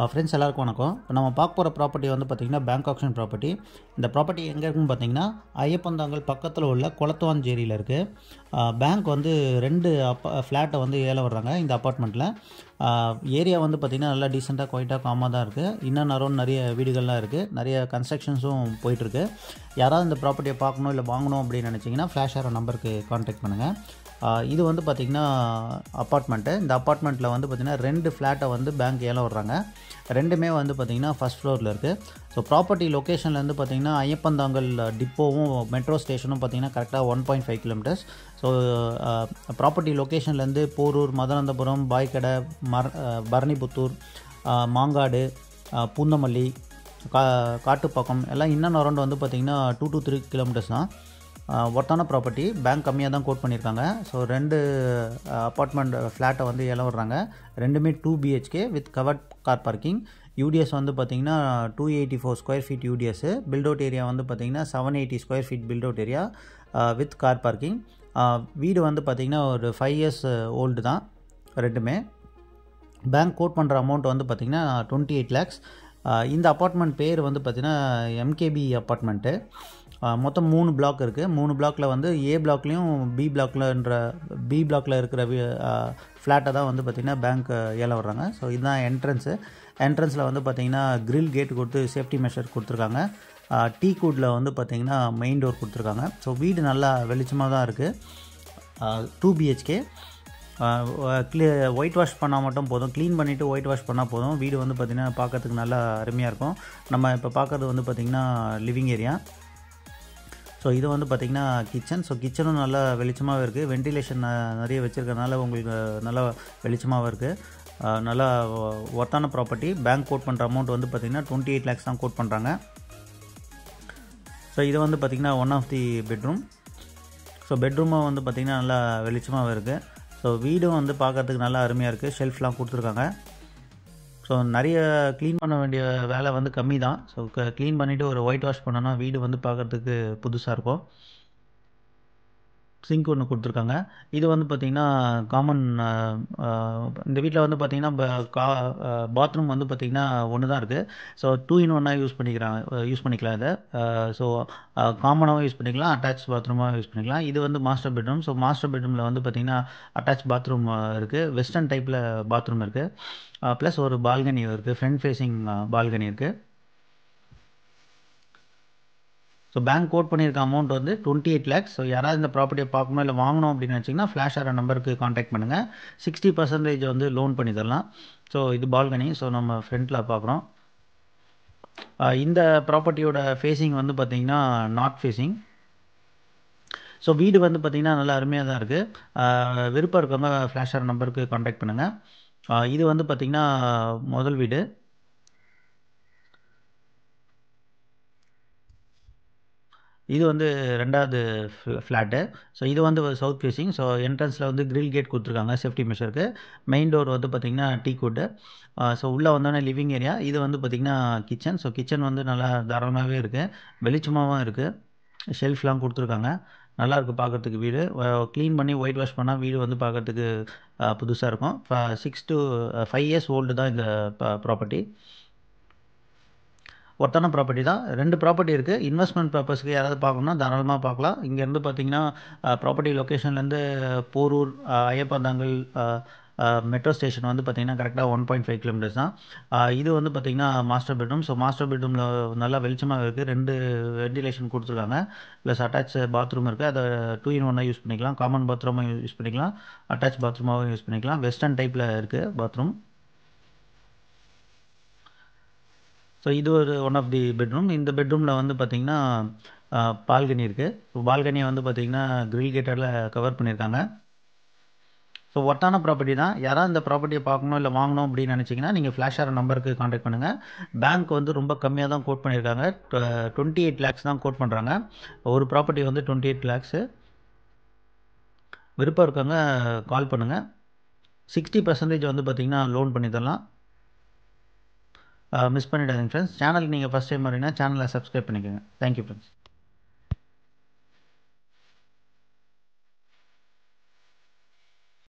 Friends எல்லாருக்கும் வணக்கம். இப்போ நம்ம பார்க்க போகிற ப்ராப்பர்ட்டி வந்து பார்த்திங்கன்னா பேங்க் ஆக்ஷன் ப்ராப்பர்ட்டி. இந்த ப்ராப்பர்ட்டி எங்கே இருக்குன்னு பார்த்தீங்கன்னா ஐயப்பந்தாங்கல் பக்கத்தில் உள்ள குளத்துவாஞ்சேரியில் இருக்குது. பேங்க் வந்து 2 ஃப்ளாட்டை வந்து ஏலம் வர்றாங்க இந்த அப்பார்ட்மெண்ட்டில். ஏரியா வந்து பார்த்திங்கன்னா நல்லா டீசெண்டாக குவைட்டாக காமாக தான் இருக்குது. இன்னும் நிறைய வீடுகள்லாம் இருக்குது, நிறைய கன்ஸ்ட்ரக்ஷன்ஸும் போயிட்டுருக்கு. யாராவது இந்த ப்ராப்பர்ட்டியை பார்க்கணும் இல்லை வாங்கணும் அப்படின்னு நினச்சிங்கன்னா ஃப்ளாஷ் ஆகிற நம்பருக்கு கான்டாக்ட் பண்ணுங்கள். இது வந்து பார்த்திங்கன்னா அப்பார்ட்மெண்ட்டு. இந்த அப்பார்ட்மெண்ட்டில் வந்து பார்த்திங்கன்னா 2 ஃப்ளாட்டை வந்து பேங்க் ஏலம் வர்றாங்க. ரெண்டுமே வந்து பார்த்திங்கன்னா ஃபஸ்ட் ஃப்ளோரில் இருக்குது. ஸோ ப்ராப்பர்ட்டி லொக்கேஷன்லேருந்து பார்த்திங்கன்னா ஐயப்பந்தாங்கல் டிப்போவும் மெட்ரோ ஸ்டேஷனும் பார்த்திங்கன்னா கரெக்டாக 1.5 கிலோமீட்டர்ஸ். ஸோ ப்ராப்பர்ட்டி லொக்கேஷன்லேருந்து போரூர், மதுராந்தபுரம், பாய்க்கடை, பரணிபுத்தூர், மாங்காடு, பூந்தமல்லி, காட்டுப்பாக்கம் எல்லாம் இன்னும் அரௌண்ட் வந்து பார்த்திங்கன்னா 2 to 3 கிலோமீட்டர்ஸ் தான். ஒர்த்தான ப்ராப்பர்ட்டி. பேங்க் கம்மியாக தான் கோட் பண்ணியிருக்காங்க. ஸோ 2 அப்பார்ட்மெண்ட் ஃப்ளாட்டை வந்து ஏலம் வர்றாங்க. ரெண்டுமே 2 BHK with covered car parking. UDS வந்து பார்த்திங்கன்னா 284 square feet UDS. Built out area வந்து பார்த்திங்கன்னா 780 square feet built out area with car parking. வீடு வந்து பார்த்திங்கன்னா ஒரு 5 years ஓல்டு தான் ரெண்டுமே. பேங்க் கோட் பண்ணுற அமௌண்ட் வந்து பார்த்திங்கன்னா 28 lakhs. இந்த அப்பார்ட்மெண்ட் பேர் வந்து பார்த்திங்கன்னா MKB அப்பார்ட்மெண்ட்டு. மொத்தம் 3 பிளாக் இருக்குது. 3 பிளாக்கில் வந்து A பிளாக்லேயும் பி பிளாக்கில் இருக்கிற ஃப்ளாட்டை தான் வந்து பார்த்திங்கன்னா பேங்க் ஏலம் வர்றாங்க. ஸோ இதுதான் என்ட்ரன்ஸில் வந்து பார்த்திங்கன்னா கிரில் கேட் கொடுத்து சேஃப்டி மெஷர் கொடுத்துருக்காங்க. டீ கூட்டில் வந்து பார்த்திங்கன்னா மெயின் டோர் கொடுத்துருக்காங்க. ஸோ வீடு நல்லா வெளிச்சமாக தான் இருக்குது. 2 BHK. ஒயிட் வாஷ் பண்ணால் மட்டும் போதும், க்ளீன் பண்ணிவிட்டு ஒயிட் வாஷ் பண்ணால் போதும். வீடு வந்து பார்த்திங்கன்னா பார்க்கறதுக்கு நல்லா அருமையாக இருக்கும். நம்ம இப்போ பார்க்குறது வந்து பார்த்திங்கன்னா லிவிங் ஏரியா. ஸோ இது வந்து பார்த்திங்கன்னா கிச்சன். ஸோ கிச்சனும் நல்லா வெளிச்சமாகவே இருக்குது. வென்டிலேஷன் நிறைய வச்சுருக்கனால உங்களுக்கு நல்லா வெளிச்சமாகவே இருக்குது. நல்லா ஒர்த்தான ப்ராப்பர்ட்டி. பேங்க் கோட் பண்ணுற அமௌண்ட் வந்து பார்த்திங்கன்னா 28 lakhs தான் கோட் பண்ணுறாங்க. ஸோ இது வந்து பார்த்திங்கன்னா one of the bedroom. So பெட்ரூமும் வந்து பார்த்திங்கன்னா நல்லா வெளிச்சமாகவே இருக்குது. ஸோ வீடும் வந்து பார்க்குறதுக்கு நல்லா அருமையாக இருக்குது. ஷெல்ஃப்லாம் கொடுத்துருக்காங்க. ஸோ நிறைய க்ளீன் பண்ண வேண்டிய வேலை வந்து கம்மி தான். ஸோ க்ளீன் பண்ணிவிட்டு ஒரு ஒயிட் வாஷ் பண்ணோன்னா வீடு வந்து பார்க்குறதுக்கு புதுசாக இருக்கும். சிங்க் ஒன்று கொடுத்துருக்காங்க. இது வந்து பார்த்திங்கன்னா காமன். இந்த வீட்டில் வந்து பார்த்திங்கன்னா பாத்ரூம் வந்து பார்த்திங்கன்னா ஒன்று தான் இருக்குது. ஸோ 2 in 1 யூஸ் பண்ணிக்கலாம் இதை. ஸோ காமனாகவும் யூஸ் பண்ணிக்கலாம், அட்டாச் பாத்ரூமாக யூஸ் பண்ணிக்கலாம். இது வந்து மாஸ்டர் பெட்ரூம். ஸோ மாஸ்டர் பெட்ரூமில் வந்து பார்த்திங்கன்னா அட்டாச் பாத்ரூம் இருக்குது. வெஸ்டர்ன் டைப்பில் பாத்ரூம் இருக்குது. ப்ளஸ் ஒரு பால்கனி இருக்குது. ஃப்ரண்ட் ஃபேஸிங் பால்கனி இருக்குது. ஸோ பேங்க் கோட் பண்ணியிருக்க அமௌண்ட் வந்து 28 lakhs. ஸோ யாராவது இந்த ப்ராப்பர்ட்டியை பார்க்கணும் இல்லை வாங்கணும் அப்படின்னு நினச்சிங்கன்னா ஃப்ளாஷ் ஆகிற நம்பருக்கு கான்டாக்ட் பண்ணுங்கள். 60% வந்து லோன் பண்ணி தரலாம். ஸோ இது பால்கனி. ஸோ நம்ம ஃப்ரண்ட்டில் பார்க்குறோம். இந்த ப்ராப்பர்ட்டியோட ஃபேஸிங் வந்து பார்த்திங்கன்னா நார்த் ஃபேஸிங். ஸோ வீடு வந்து பார்த்திங்கன்னா நல்லா அருமையாக தான் இருக்குது. விருப்பம் இருக்கவங்க ஃப்ளாஷ் ஆகிற நம்பருக்கு கான்டாக்ட் பண்ணுங்கள். இது வந்து பார்த்திங்கன்னா முதல் வீடு. இது வந்து 2வது ஃப்ளாட்டு. ஸோ இது வந்து சவுத் ஃபேஸிங். ஸோ என்ட்ரன்ஸில் வந்து கிரில் கேட் கொடுத்துருக்காங்க சேஃப்டி மெஷருக்கு. மெயின் டோர் வந்து பார்த்திங்கன்னா டீ கூட்டு. ஸோ உள்ளே வந்தோடனே லிவிங் ஏரியா. இது வந்து பார்த்திங்கன்னா கிச்சன். ஸோ கிச்சன் வந்து நல்லா தாராளமாகவே இருக்குது, வெளிச்சமாகவும் இருக்குது. ஷெல்ஃப்லாம் கொடுத்துருக்காங்க. நல்லாயிருக்கு பார்க்குறதுக்கு வீடு. க்ளீன் பண்ணி ஒயிட் வாஷ் பண்ணால் வீடு வந்து பார்க்குறதுக்கு புதுசாக இருக்கும். 6 to 5 years ஓல்டு தான் இந்த ப்ராப்பர்ட்டி. ஒர்த்தான ப்ராப்பர்ட்டி தான். 2 ப்ராப்பர்ட்டி இருக்குது. இன்வெஸ்ட்மெண்ட் பர்பஸ்க்கு யாராவது பார்க்கணுன்னா தாராளமாக பார்க்கலாம். இங்கேருந்து பார்த்திங்கன்னா ப்ராப்பர்ட்டி லொக்கேஷன்லேருந்து போரூர், ஐயப்பந்தாங்கல் மெட்ரோ ஸ்டேஷன் வந்து பார்த்திங்கன்னா கரெக்டாக 1.5 கிலோமீட்டர்ஸ் தான். இது வந்து பார்த்திங்கன்னா மாஸ்டர் பெட்ரூம். ஸோ மாஸ்டர் பெட்ரூமில் நல்லா வெளிச்சமாக இருக்குது. 2 வென்டிலேஷன் கொடுத்துருக்காங்க. ப்ளஸ் அட்டாச் பாத்ரூம் இருக்குது. அதை 2 in 1 யூஸ் பண்ணிக்கலாம். காமன் பாத்ரூமாக யூஸ் பண்ணிக்கலாம், அட்டாச் பாத்ரூமாகவும் யூஸ் பண்ணிக்கலாம். வெஸ்டர்ன் டைப்பில் இருக்குது பாத்ரூம். ஸோ இது ஒரு ஒன் ஆஃப் தி பெட்ரூம். இந்த பெட்ரூமில் வந்து பார்த்திங்கன்னா பால்கனி இருக்குது. பால்கனியை வந்து பார்த்திங்கன்னா கிரில் கேட்டரில் கவர் பண்ணியிருக்காங்க. ஸோ ஒர்த்தான ப்ராப்பர்ட்டி தான். யாராவது இந்த ப்ராப்பர்ட்டியை பார்க்கணும் இல்லை வாங்கணும் அப்படின்னு நினச்சிங்கன்னா நீங்கள் ஃப்ளாஷ் ஆகிற நம்பருக்கு கான்டாக்ட் பண்ணுங்கள். பேங்க் வந்து ரொம்ப கம்மியாக தான் கோட் பண்ணியிருக்காங்க. 28 lakhs தான் கோட் பண்ணுறாங்க. ஒரு ப்ராப்பர்ட்டி வந்து 28 lakhs. விருப்பம் இருக்கவங்க கால் பண்ணுங்கள். 60% வந்து பார்த்திங்கன்னா லோன் பண்ணி தரலாம். மிஸ் பண்ணிடாதீங்க ஃப்ரெண்ட்ஸ். சேனலுக்கு நீங்கள் ஃபஸ்ட் டைம் வரீங்கன்னா சேனலை சப்ஸ்கிரைப் பண்ணிக்கோங்க. Thank you friends.